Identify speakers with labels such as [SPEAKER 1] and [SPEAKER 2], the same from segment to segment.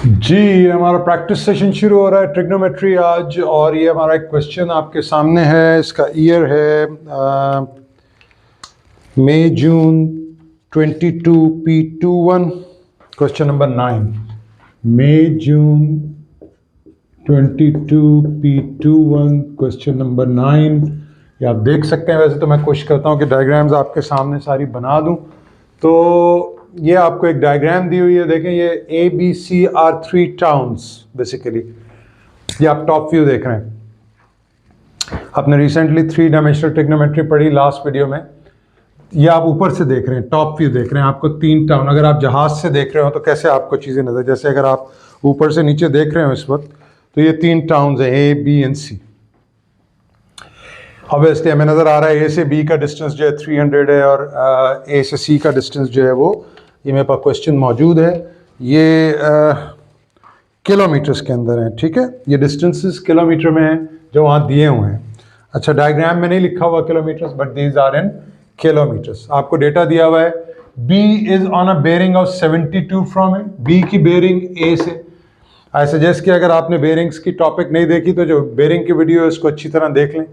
[SPEAKER 1] जी, हमारा practice session शुरू हो रहा है ट्रिग्नोमेट्री आज। और ये हमारा एक क्वेश्चन आपके सामने है। इसका ईयर है मई जून 22 P21, क्वेश्चन नंबर 9। मई जून 22 P21, क्वेश्चन नंबर 9। ये आप देख सकते हैं। वैसे तो मैं कोशिश करता हूँ कि डायग्राम्स आपके सामने सारी बना दूँ। तो ये आपको एक डायग्राम दी हुई है, देखें। ये ABC आर 3 टाउन्स बेसिकली। ये आप टॉप व्यू देख रहे हैं। आपने रिसेंटली 3 डायमेंशनल ट्रिग्नोमेट्री पढ़ी लास्ट वीडियो में। ये आप ऊपर से देख रहे हैं, टॉप व्यू देख रहे हैं। आपको 3 टाउन, अगर आप जहाज से देख रहे हो तो कैसे आपको चीज़ें नजर, जैसे अगर आप ऊपर से नीचे देख रहे हो इस वक्त, तो ये 3 टाउन्स हैं A, B and C। Obviously हमें नज़र आ रहा है A से B का डिस्टेंस जो है 300 है, और A से C का डिस्टेंस जो है वो, ये मेरे पास क्वेश्चन मौजूद है, ये किलोमीटर्स के अंदर है। ठीक है, ये डिस्टेंसेस किलोमीटर में हैं जो वहाँ दिए हुए हैं। अच्छा, डायग्राम में नहीं लिखा हुआ kilometres, but these are in kilometres. आपको डेटा दिया हुआ है B is on a bearing of 72 from A. B की बेरिंग A से। आई सजेस्ट कि अगर आपने बेरिंग्स की टॉपिक नहीं देखी तो जो बेरिंग की वीडियो है उसको अच्छी तरह देख लें।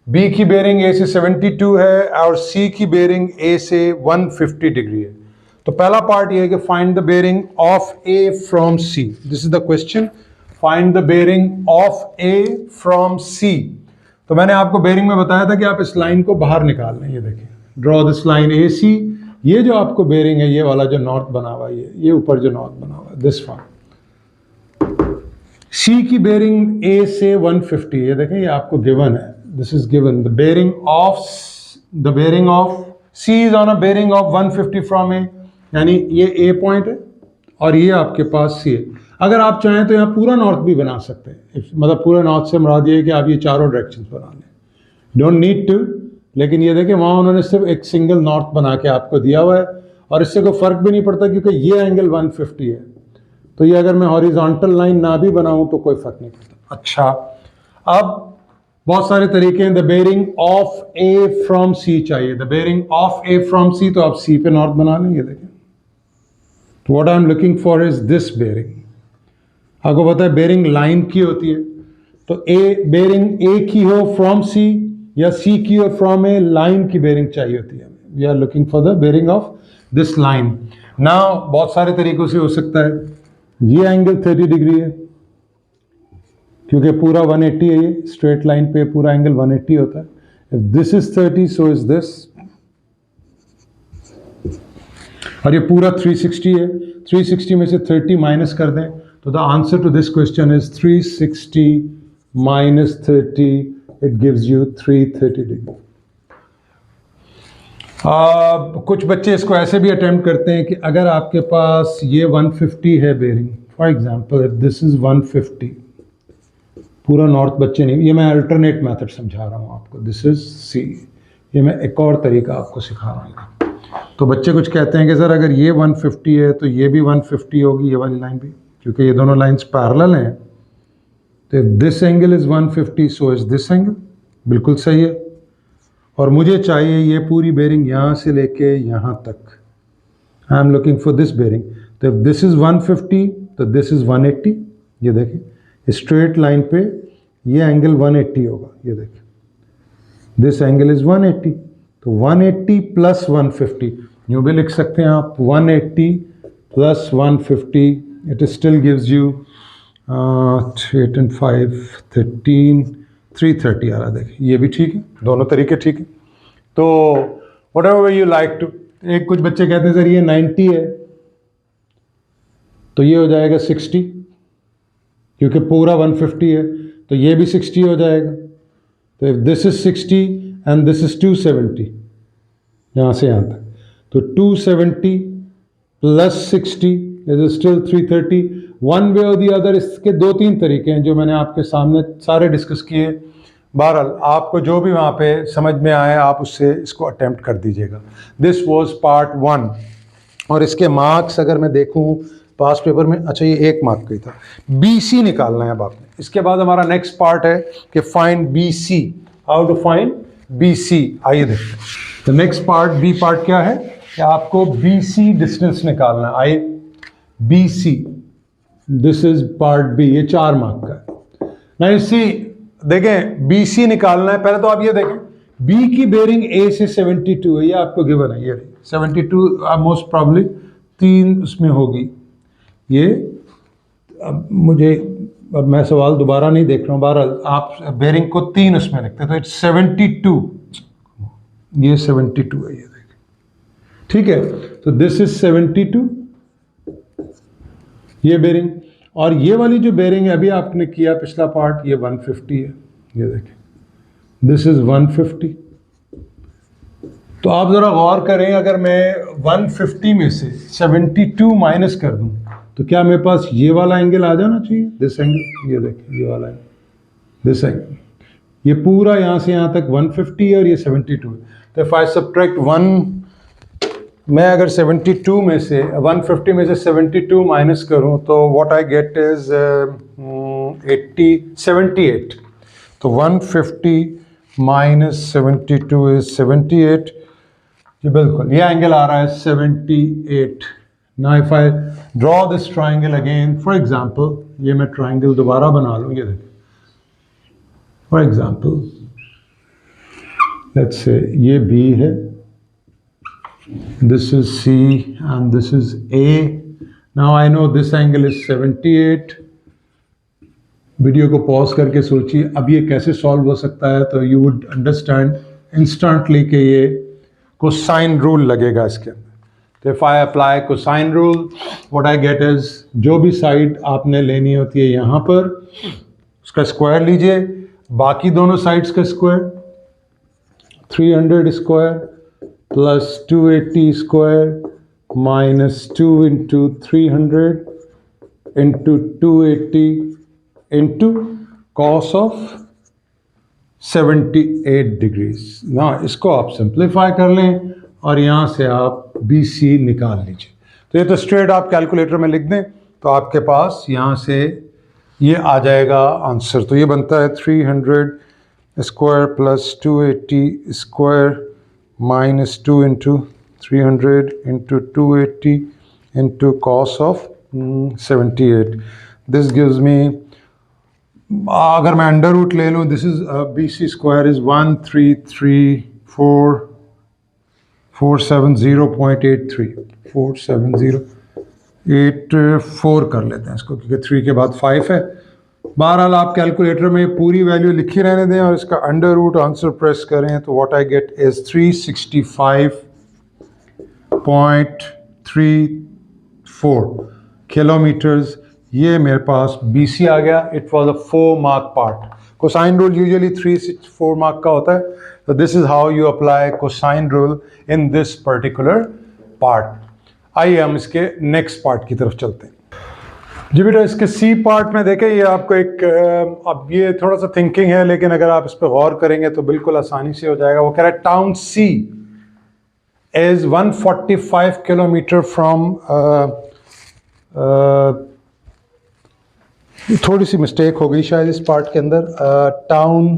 [SPEAKER 1] B की बेरिंग A से 72 है और C की बेरिंग A से 150 डिग्री है। तो पहला पार्ट ये है कि find the bearing of A from C। This is the question, find the bearing of A from C। तो मैंने आपको बेरिंग में बताया था कि आप इस लाइन को बाहर निकाल लें। ये देखिए, ड्रॉ दिस लाइन AC। ये जो आपको बेरिंग है, ये वाला जो नॉर्थ बना हुआ है, ये ऊपर जो नॉर्थ बना हुआ है, दिस वन। C की बेरिंग A से 150, ये देखें, ये आपको गिवन है। This is given the bearing of C is on a bearing of 150 from A, यानी ये A पॉइंट है और ये आपके पास C है। अगर आप चाहें तो यहाँ पूरा नॉर्थ भी बना सकते हैं। मतलब पूरा नॉर्थ से मुराद ये है कि आप ये चारों डायरेक्शंस बना लें, डोंट नीड टू। लेकिन ये देखें, वहाँ उन्होंने सिर्फ एक सिंगल नॉर्थ बना के आपको दिया हुआ है, और इससे कोई फर्क भी नहीं पड़ता क्योंकि ये एंगल 150 है। तो ये अगर मैं हॉरिजॉन्टल लाइन ना भी बनाऊं तो कोई फर्क नहीं पड़ता। अच्छा, अब बहुत सारे तरीके हैं। The bearing of A from C चाहिए। The bearing of A from C, तो आप C पे नॉर्थ बना लें। ये देखें, तो what I am looking for is this bearing. आपको पता है बेरिंग लाइन की होती है, तो बेरिंग A की हो फ्रॉम C या C की हो फ्रॉम A, लाइन की बेरिंग चाहिए होती है। We are looking for the bearing of this line. Now बहुत सारे तरीकों से हो सकता है। ये एंगल 30 डिग्री है क्योंकि पूरा 180 है। ये स्ट्रेट लाइन पे पूरा एंगल 180 होता है। If this is 30, so is this. और ये पूरा 360 है। 360 में से 30 माइनस कर दें तो the answer to this question is 360 minus 30, it gives you 330 degree. कुछ बच्चे इसको ऐसे भी अटेम्प्ट करते हैं कि अगर आपके पास ये 150 है bearing, for example if this is 150, पूरा नॉर्थ बच्चे नहीं, ये मैं अल्टरनेट मेथड समझा रहा हूँ आपको। दिस इज C, ये मैं एक और तरीका आपको सिखा रहा हूँ। तो बच्चे कुछ कहते हैं कि सर अगर ये 150 है तो ये भी 150 होगी, ये वाली लाइन भी, क्योंकि ये दोनों लाइंस पैरेलल हैं। तो this angle is 150, so is this angle. बिल्कुल सही है। और मुझे चाहिए ये पूरी बेरिंग यहाँ से लेके यहाँ तक। I am looking for this bearing. तो इफ दिस इज 150 तो दिस इज 180। ये देखें, स्ट्रेट लाइन पे ये एंगल 180 होगा। ये देखें, दिस एंगल इज 180, तो 180 प्लस 150, यूँ भी लिख सकते हैं आप 180 plus 150, it still gives you 8 and 5 13, 330 आ रहा है। देखिए, ये भी ठीक है, दोनों तरीके ठीक है। तो व्हाटएवर यू लाइक टू। एक कुछ बच्चे कहते हैं सर ये 90 है तो ये हो जाएगा 60, क्योंकि पूरा 150 है, तो ये भी 60 हो जाएगा। तो if this is 60 and this is 270, यहाँ से यहाँ तक, तो 270 plus 60 is still 330। One way और दी अदर, इसके 2-3 तरीके हैं जो मैंने आपके सामने सारे डिस्कस किए। बहरहाल आपको जो भी वहाँ पे समझ में आए आप उससे इसको अटेम्प्ट कर दीजिएगा। This was part 1। और इसके मार्क्स अगर मैं देखूँ पास पेपर में, अच्छा ये 1 मार्क का ही था। BC निकालना है अब आपने। इसके बाद हमारा नेक्स्ट पार्ट है कि find BC। How to find BC, आइए देखते हैं। तो नेक्स्ट पार्ट, B पार्ट क्या है कि आपको BC डिस्टेंस निकालना है। आइए, BC this is part B, ये 4 मार्क का है। नहीं सी देखें, बी सी निकालना है। पहले तो आप ये देखें, बी की बेरिंग ए से 72 है, ये आपको गिवन है। ये 72 मोस्ट प्रॉब्ली 3 उसमें होगी। ये अब मुझे, अब मैं सवाल दोबारा नहीं देख रहा हूँ, बहरहाल आप बेरिंग को 3 उसमें लिखते हैं, तो इट्स 72, ये 72 है, ये देखें, ठीक है। तो दिस इज 72, ये बेरिंग, और ये वाली जो बेरिंग है अभी आपने किया पिछला पार्ट, ये 150 है, ये देखें, दिस इज 150। तो आप जरा गौर करें, अगर मैं 150 में से 72 माइनस कर दूं तो क्या मेरे पास ये वाला एंगल आ जाना चाहिए, दिस एंगल, ये देखिए ये वाला एंगल, दिस एंगल, ये पूरा यहाँ से यहाँ तक 150 है और ये 72 है। तो इफ आई सब्ट्रैक्ट 1, मैं अगर 72 में से 150 में से 72 माइनस करूं तो व्हाट आई गेट इज 78। तो 150 माइनस 72 इज 78, जी बिल्कुल, ये एंगल आ रहा है 78। Now if I draw this triangle again, for example, ये मैं ट्राइंगल दोबारा बना लूं, ये देखिए, फॉर एग्जांपल लेट्स से ये बी है, this is C and this is A. Now I know this angle is 78. Video को पॉज करके सोचिए अब ये कैसे सॉल्व हो सकता है, तो यू वुड अंडरस्टैंड इंस्टेंटली कि ये कोसाइन रूल लगेगा इसके अंदर। तो if I apply cosine rule, what I get is, जो भी साइड आपने लेनी होती है यहाँ पर उसका स्क्वायर लीजिए, बाकी दोनों साइड्स का square, 300 square plus 280 square minus 2 into 300 into 280 into cos of 78 degrees। ना इसको आप सिंप्लीफाई कर लें और यहाँ से आप BC निकाल लीजिए। तो ये तो स्ट्रेट आप कैलकुलेटर में लिख दें तो आपके पास यहाँ से ये आ जाएगा आंसर। तो ये बनता है 300 square plus 280 square minus 2 into 300 into 280 into cos of 78। This gives me, अगर मैं अंडर रूट ले लूँ, this is BC square is 1334470.83, 470.84 कर लेते हैं इसको, क्योंकि 3 के बाद 5 है। बहरहाल आप कैलकुलेटर में पूरी वैल्यू लिखी रहने दें और इसका अंडर रूट आंसर प्रेस करें तो what I get is 365.34 kilometres. ये मेरे पास BC आ गया। It was a 4 mark part. Cosine rule usually 3-4 mark का होता है, तो this is how you apply cosine rule in this particular part. आइए हम इसके नेक्स्ट पार्ट की तरफ चलते हैं। जी बेटा, इसके सी पार्ट में देखें, ये आपको एक, अब ये थोड़ा सा थिंकिंग है, लेकिन अगर आप इस पर गौर करेंगे तो बिल्कुल आसानी से हो जाएगा। वो कह रहा है town C is 145 kilometre from, थोड़ी सी मिस्टेक हो गई शायद इस पार्ट के अंदर, टाउन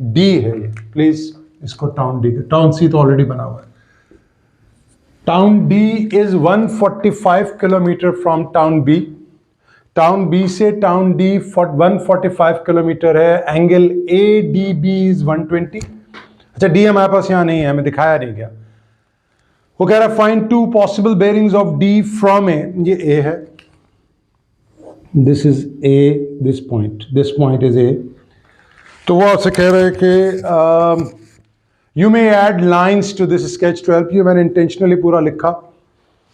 [SPEAKER 1] डी है ये, प्लीज इसको टाउन डी, टाउन सी तो ऑलरेडी बना हुआ है। Town D is 145 kilometre from town B. Town B से टाउन डी 145 किलोमीटर है। Angle ADB is 120। अच्छा, डी हमारे पास यहाँ नहीं है, हमें दिखाया नहीं गया। वो कह रहा है find 2 possible bearings of D from A। ये A है, this is A, this point is A। तो वो आपसे कह रहे हैं कि you may add lines to this sketch 12। ये मैंने इंटेंशनली पूरा लिखा,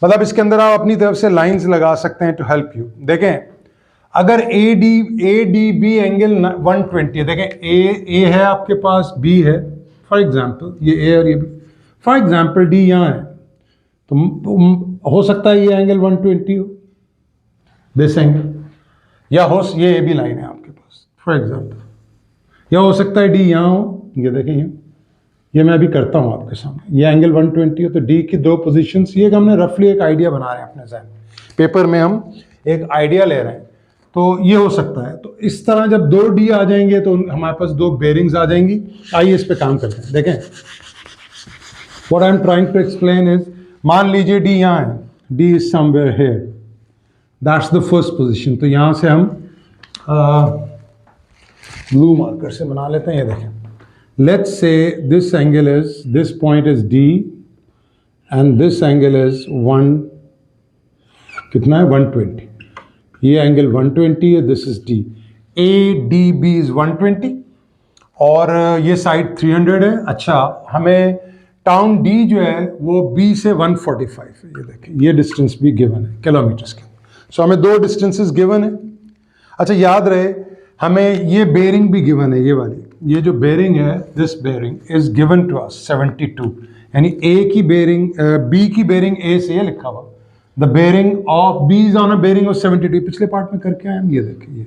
[SPEAKER 1] मतलब इसके अंदर आप अपनी तरफ से लाइंस लगा सकते हैं टू हेल्प यू। देखें, अगर ADB एंगल 120 है, देखें A है आपके पास, B है, फॉर एग्जांपल ये A और ये B, फॉर एग्जांपल D यहाँ है, तो हो सकता है ये एंगल 120 हो, दिस एंगल, या हो ये AB लाइन है आपके पास फॉर एग्जांपल, या हो सकता है D यहाँ हो, ये देखें ये मैं अभी करता हूँ आपके सामने, ये एंगल 120 हो, तो D की 2 पोजीशंस, ये हमने रफली एक आइडिया बना रहे हैं अपने ज़हन में, पेपर में हम एक आइडिया ले रहे हैं, तो ये हो सकता है। तो इस तरह जब 2 D आ जाएंगे तो हमारे पास 2 बेरिंग्स आ जाएंगी। आइए इस पे काम करते हैं। देखें, what I am trying to explain is, मान लीजिए D यहाँ है, D is somewhere here, that's the first position. तो यहाँ से हम ब्लू मार्कर से बना लेते हैं। ये देखें, let's say this angle is, this point is D and this angle is 1, कितना है 120। ये एंगल 120 है, this is D. A D B is 120 और ये साइड 300 है। अच्छा, हमें टाउन डी जो है वो बी से 145 है। ये देखिए, ये डिस्टेंस भी गिवन है किलोमीटर्स के। सो हमें दो डिस्टेंसेस गिवन है। अच्छा, याद रहे हमें ये बेरिंग भी गिवन है, ये वाली, ये जो बेरिंग है, this bearing is given to us 72, यानी ए की बेरिंग, बी की बेरिंग ए से, ये लिखा हुआ the bearing of B is on a bearing of 72। पिछले पार्ट में करके आए हम। ये देखिए,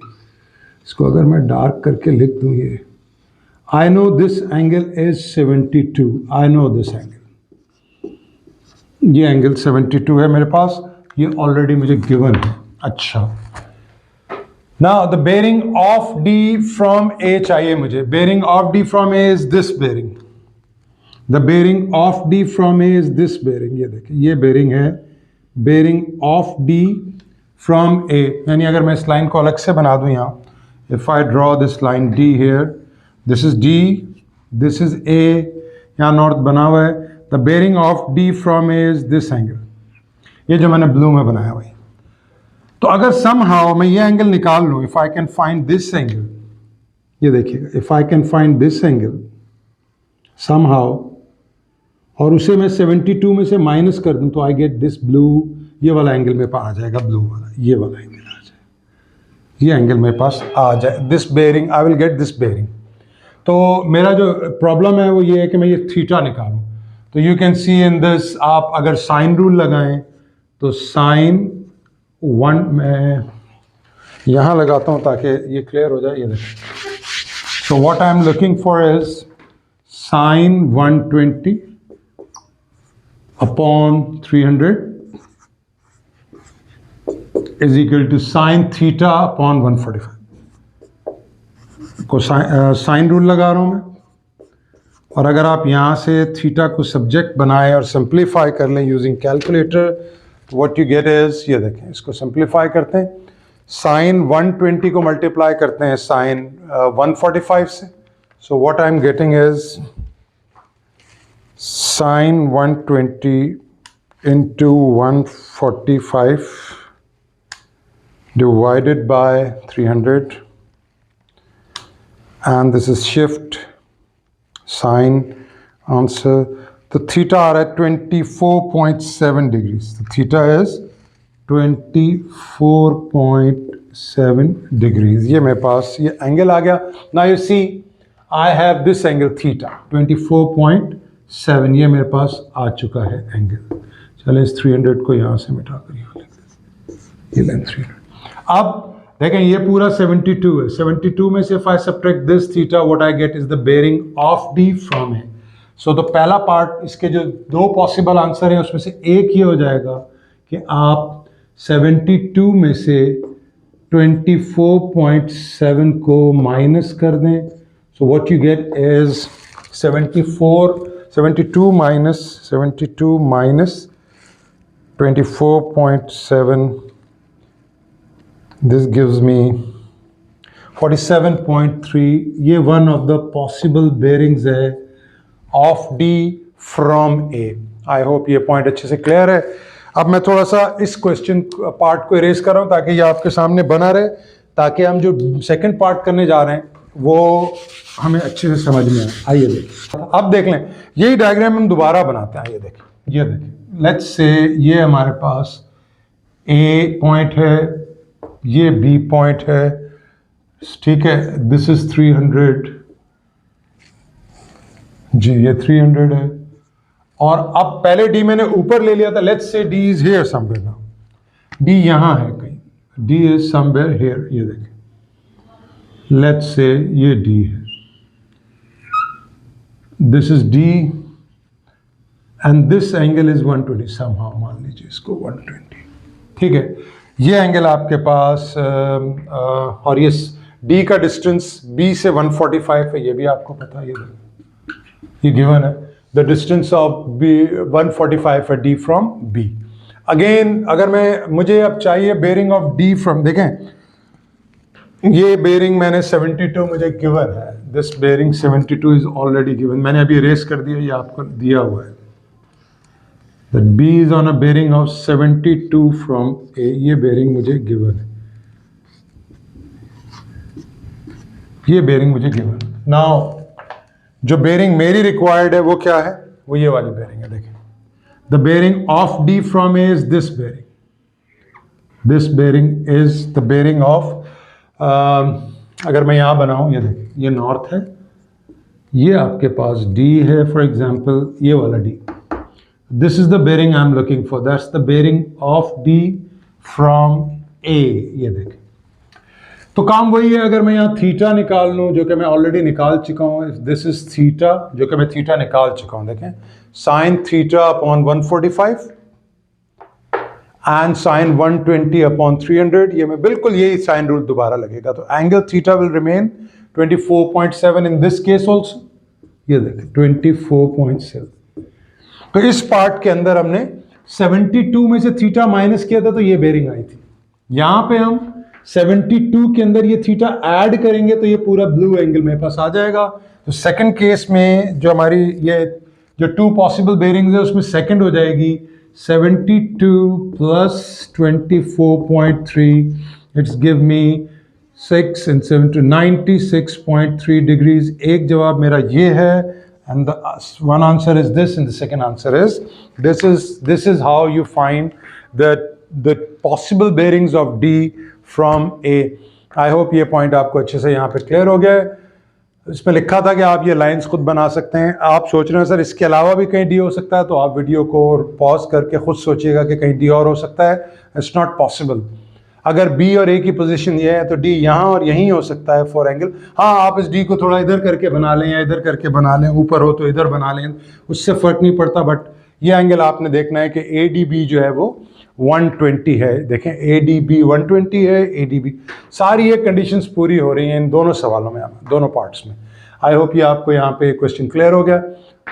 [SPEAKER 1] इसको अगर मैं डार्क करके लिख दूं, ये I know this angle is 72, I know this angle, ये एंगल 72 है मेरे पास, ये ऑलरेडी मुझे गिवन है। अच्छा, now the bearing of D from A चाहिए मुझे। Bearing of D from A is this bearing, the bearing of D from A is this bearing. ये देखिए, ये बेरिंग है, bearing of D from A, यानी अगर मैं इस लाइन को अलग से बना दूं यहाँ, if I draw this line D here, this is D, this is A, यहाँ नॉर्थ बना हुआ है। The bearing of D from A is this angle, ये जो मैंने ब्लू में बनाया हुआ है। तो अगर समहाउ मैं ये एंगल निकाल लूँ, if I can find this angle, ये देखिएगा, if I can find this angle somehow, और उसे मैं 72 में से माइनस कर दूं, तो आई गेट दिस ब्लू, ये वाला एंगल मेरे पास आ जाएगा, ब्लू वाला, ये वाला एंगल आ जाए, ये एंगल मेरे पास आ जाए, this bearing, I will get this bearing. तो मेरा जो प्रॉब्लम है वो ये है कि मैं ये थीटा निकालूं। तो you can see in this, आप अगर साइन रूल लगाएं तो साइन 1, मैं यहाँ लगाता हूँ ताकि ये क्लियर हो जाए। ये देखिए, so what I am looking for is sine 120 upon 300 is equal to sine theta upon 145 को साइन रूल लगा रहा हूं मैं। और अगर आप यहाँ से थीटा को सब्जेक्ट बनाएं और सिंप्लीफाई कर लें using calculator, what you get is, ये देखें, इसको सिंप्लीफाई करते हैं, साइन 120 को मल्टीप्लाई करते हैं साइन 145 से। सो what I am getting is sine 120 into 145 divided by 300, and this is shift sine answer. The theta are at 24.7 degrees. The theta is 24.7 degrees. ये मेरे पास ये एंगल आ गया। Now you see I have this angle theta 24.7, ये मेरे पास आ चुका है angle. चलें इस 300 को यहाँ से मिटा कर यहाँ लिख देते, ये लेंथ 300। अब देखें, ये पूरा 72 है, 72 में से if I subtract this theta, what I get is the bearing of D from A. So तो पहला पार्ट, इसके जो दो पॉसिबल आंसर हैं उसमें से एक ये हो जाएगा कि आप 72 में से 24.7 को माइनस कर दें। So what you get is 72 minus 24.7. This gives me 47.3. ये one of the possible bearings है of D from A. I hope ये पॉइंट अच्छे से क्लियर है। अब मैं थोड़ा सा इस क्वेश्चन पार्ट को इरेज कर रहा हूँ ताकि ये आपके सामने बना रहे, ताकि हम जो सेकंड पार्ट करने जा रहे हैं वो हमें अच्छे से समझ में आए। आइए देखिए, अब देख लें, यही डायग्राम हम दोबारा बनाते हैं। ये देखिए, लेट्स से ये हमारे पास ए पॉइंट है, ये बी पॉइंट है, ठीक है, दिस इज 300 जी, ये 300 है। और अब पहले डी मैंने ऊपर ले लिया था, let's say D is here somewhere now, D यहां है कहीं, डी इज समवेयर हियर। ये देखें, लेट्स से ये डी है, this is D and this angle is 120 somehow, मान लीजिए इसको 120, ठीक है। ये एंगल आपके पास और ये डी का डिस्टेंस बी से 145 है, ये भी आपको पता है, ये गिवन है। द डिस्टेंस ऑफ बी 145 है डी फ्रॉम बी। अगेन अगर मुझे अब चाहिए बेरिंग ऑफ डी फ्रॉम, देखें ये बेरिंग मैंने 72 मुझे गिवन है, this bearing 72 is already given, मैंने अभी रेस कर दिया, ये आपको दिया हुआ है that B is on a bearing of 72 from A, ये बेरिंग मुझे गिवन है, ये बेरिंग मुझे गिवन। नाउ जो बेरिंग मेरी रिक्वायर्ड है वो क्या है, वो ये वाली बेरिंग है। देखें the bearing of D from A is this bearing, this bearing is the bearing of अगर मैं यहाँ बनाऊँ, ये देखें ये नॉर्थ है, ये आपके पास D है फॉर एग्जाम्पल, ये वाला D, this is the bearing I'm looking for, that's the bearing of D from A, ये देखें। तो काम वही है, अगर मैं यहाँ थीटा निकाल लूँ जो कि मैं ऑलरेडी निकाल चुका हूँ, दिस इज थीटा जो कि मैं थीटा निकाल चुका हूँ, देखें sine theta upon 145 and sine 120 upon 300, ये मैं बिल्कुल यही साइन रूल दोबारा लगेगा, तो angle theta will remain 24.7 in this case also, ये देखें 24.7। तो इस पार्ट के अंदर हमने 72 में से थीटा माइनस किया था तो ये बेरिंग आई थी, यहां पे हम 72 के अंदर ये थीटा ऐड करेंगे तो ये पूरा ब्लू एंगल मेरे पास आ जाएगा। तो सेकंड केस में जो हमारी ये जो टू पॉसिबल बेरिंग्स है उसमें सेकंड हो जाएगी 72 plus 24.3, it's give me 6 and 7 to 96.3 degrees. एक जवाब मेरा ये है, and the one answer is this and the second answer is this is how you find the possible bearings of D from A। I hope ये point आपको अच्छे से यहाँ पे क्लियर हो गया है। इसमें लिखा था कि आप ये लाइंस खुद बना सकते हैं। आप सोच रहे हैं सर इसके अलावा भी कहीं डी हो सकता है, तो आप वीडियो को पॉज करके खुद सोचिएगा कि कहीं डी और हो सकता है। It's not possible. अगर बी और ए की पोजीशन ये है तो डी यहाँ और यहीं हो सकता है फॉर एंगल। हाँ, आप इस डी को थोड़ा इधर करके बना लें या इधर करके बना लें, ऊपर हो तो इधर बना लें, उससे फ़र्क नहीं पड़ता। बट ये एंगल आपने देखना है कि ए डी बी जो है वो 120 है। देखें ए डी बी 120 है, ए डी बी, सारी ये कंडीशंस पूरी हो रही हैं इन दोनों सवालों में, दोनों पार्ट्स में। आई होप ये आपको यहाँ पे क्वेश्चन क्लियर हो गया।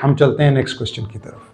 [SPEAKER 1] हम चलते हैं नेक्स्ट क्वेश्चन की तरफ।